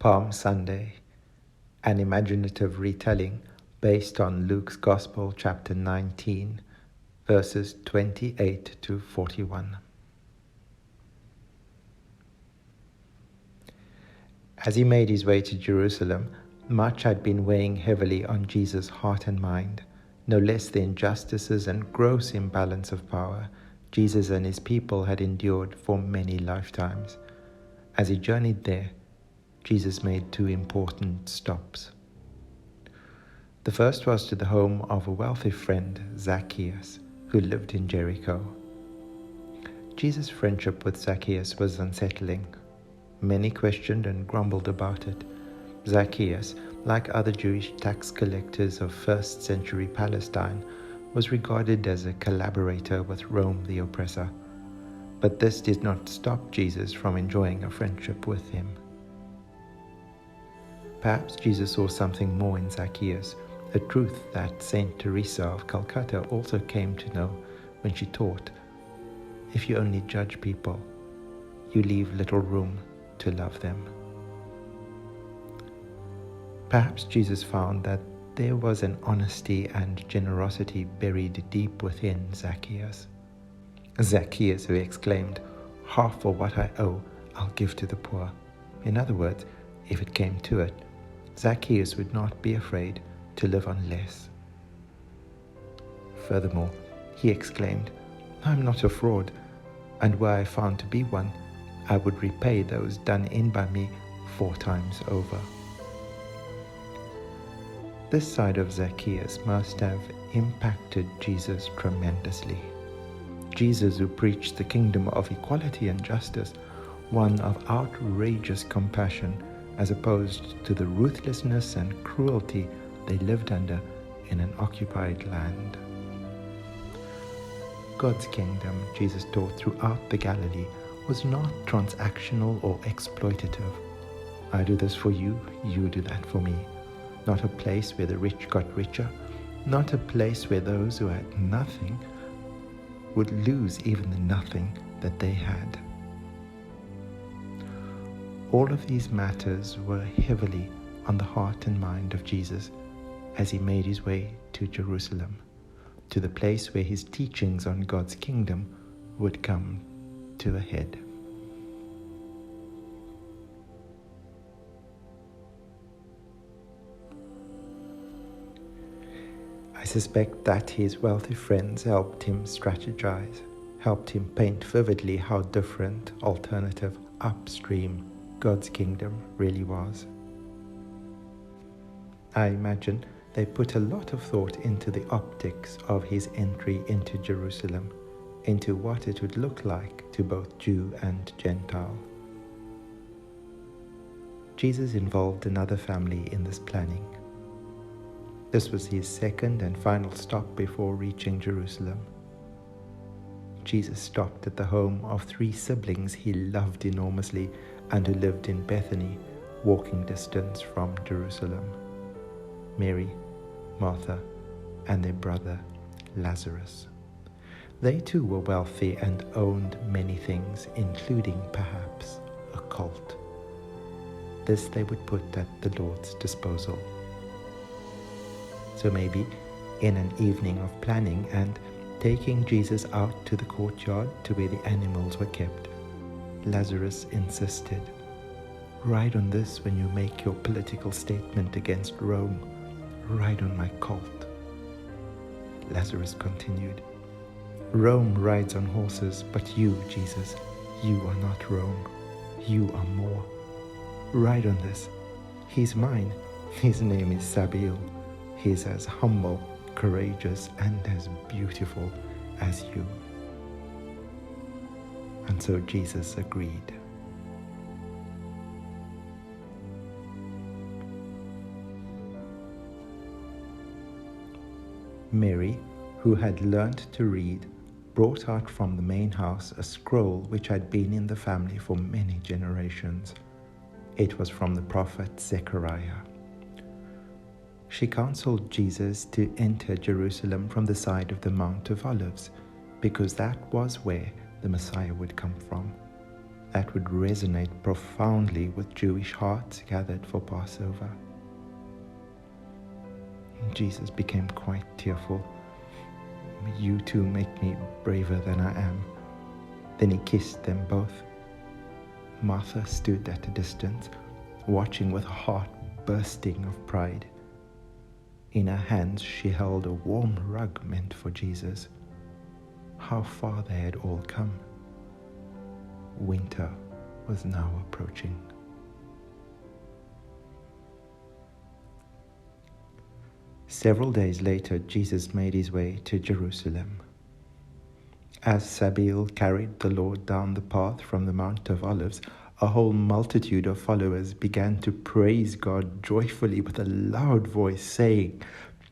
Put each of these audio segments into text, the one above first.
Palm Sunday, an imaginative retelling based on Luke's Gospel, chapter 19, verses 28 to 41. As he made his way to Jerusalem, much had been weighing heavily on Jesus' heart and mind, no less the injustices and gross imbalance of power Jesus and his people had endured for many lifetimes. As he journeyed there, Jesus made two important stops. The first was to the home of a wealthy friend, Zacchaeus, who lived in Jericho. Jesus' friendship with Zacchaeus was unsettling. Many questioned and grumbled about it. Zacchaeus, like other Jewish tax collectors of first century Palestine, was regarded as a collaborator with Rome the oppressor. But this did not stop Jesus from enjoying a friendship with him. Perhaps Jesus saw something more in Zacchaeus, a truth that Saint Teresa of Calcutta also came to know when she taught, if you only judge people, you leave little room to love them. Perhaps Jesus found that there was an honesty and generosity buried deep within Zacchaeus. Zacchaeus, who exclaimed, "Half of what I owe, I'll give to the poor." In other words, if it came to it, Zacchaeus would not be afraid to live on less. Furthermore, he exclaimed, "I'm not a fraud, and were I found to be one, I would repay those done in by me 4 times over." This side of Zacchaeus must have impacted Jesus tremendously. Jesus, who preached the kingdom of equality and justice, one of outrageous compassion, as opposed to the ruthlessness and cruelty they lived under in an occupied land. God's kingdom, Jesus taught throughout the Galilee, was not transactional or exploitative. I do this for you, you do that for me. Not a place where the rich got richer, not a place where those who had nothing would lose even the nothing that they had. All of these matters were heavily on the heart and mind of Jesus as he made his way to Jerusalem, to the place where his teachings on God's kingdom would come to a head. I suspect that his wealthy friends helped him strategize, helped him paint vividly how different, alternative, upstream God's kingdom really was. I imagine they put a lot of thought into the optics of his entry into Jerusalem, into what it would look like to both Jew and Gentile. Jesus involved another family in this planning. This was his second and final stop before reaching Jerusalem. Jesus stopped at the home of 3 siblings he loved enormously and who lived in Bethany, walking distance from Jerusalem: Mary, Martha, and their brother Lazarus. They too were wealthy and owned many things, including perhaps a colt. This they would put at the Lord's disposal. So maybe in an evening of planning and taking Jesus out to the courtyard to where the animals were kept, Lazarus insisted, "Ride on this when you make your political statement against Rome. Ride on my colt." Lazarus continued, "Rome rides on horses, but you, Jesus, you are not Rome. You are more. Ride on this. He's mine. His name is Sabael. He's as humble, courageous, and as beautiful as you." And so Jesus agreed. Mary, who had learnt to read, brought out from the main house a scroll which had been in the family for many generations. It was from the prophet Zechariah. She counseled Jesus to enter Jerusalem from the side of the Mount of Olives, because that was where the Messiah would come from. that would resonate profoundly with Jewish hearts gathered for Passover. Jesus became quite tearful. "You two make me braver than I am." Then he kissed them both. Martha stood at a distance, watching with a heart bursting of pride. In her hands she held a warm rug meant for Jesus. How far they had all come. Winter was now approaching. Several days later, Jesus made his way to Jerusalem. As Sabil carried the Lord down the path from the Mount of Olives, a whole multitude of followers began to praise God joyfully with a loud voice, saying,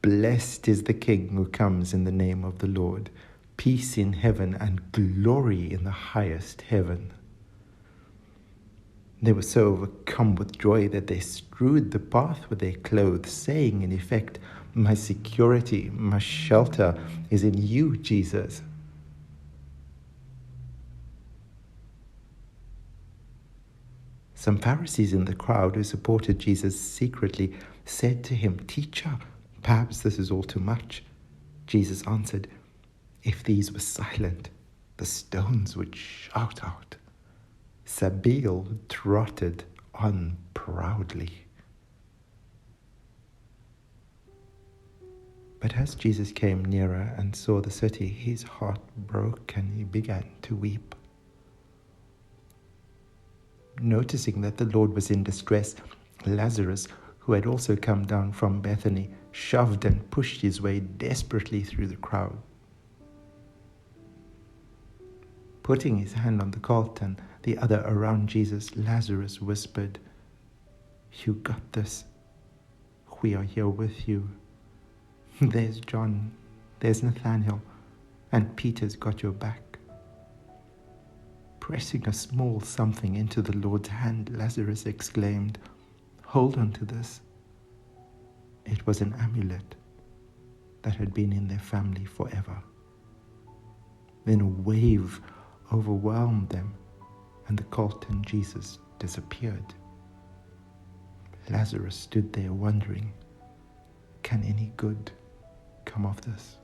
"Blessed is the King who comes in the name of the Lord. Peace in heaven and glory in the highest heaven." They were so overcome with joy that they strewed the path with their clothes, saying in effect, "My security, my shelter is in you, Jesus." Some Pharisees in the crowd who supported Jesus secretly said to him, "Teacher, perhaps this is all too much." Jesus answered, "If these were silent, the stones would shout out." Sabil trotted on proudly. But as Jesus came nearer and saw the city, his heart broke and he began to weep. Noticing that the Lord was in distress, Lazarus, who had also come down from Bethany, shoved and pushed his way desperately through the crowd. Putting his hand on the colt and the other around Jesus, Lazarus whispered, "You got this. We are here with you. There's John, there's Nathaniel, and Peter's got your back." Pressing a small something into the Lord's hand, Lazarus exclaimed, "Hold on to this." It was an amulet that had been in their family forever. Then a wave overwhelmed them, and the colt and Jesus disappeared. Lazarus stood there wondering, can any good come of this?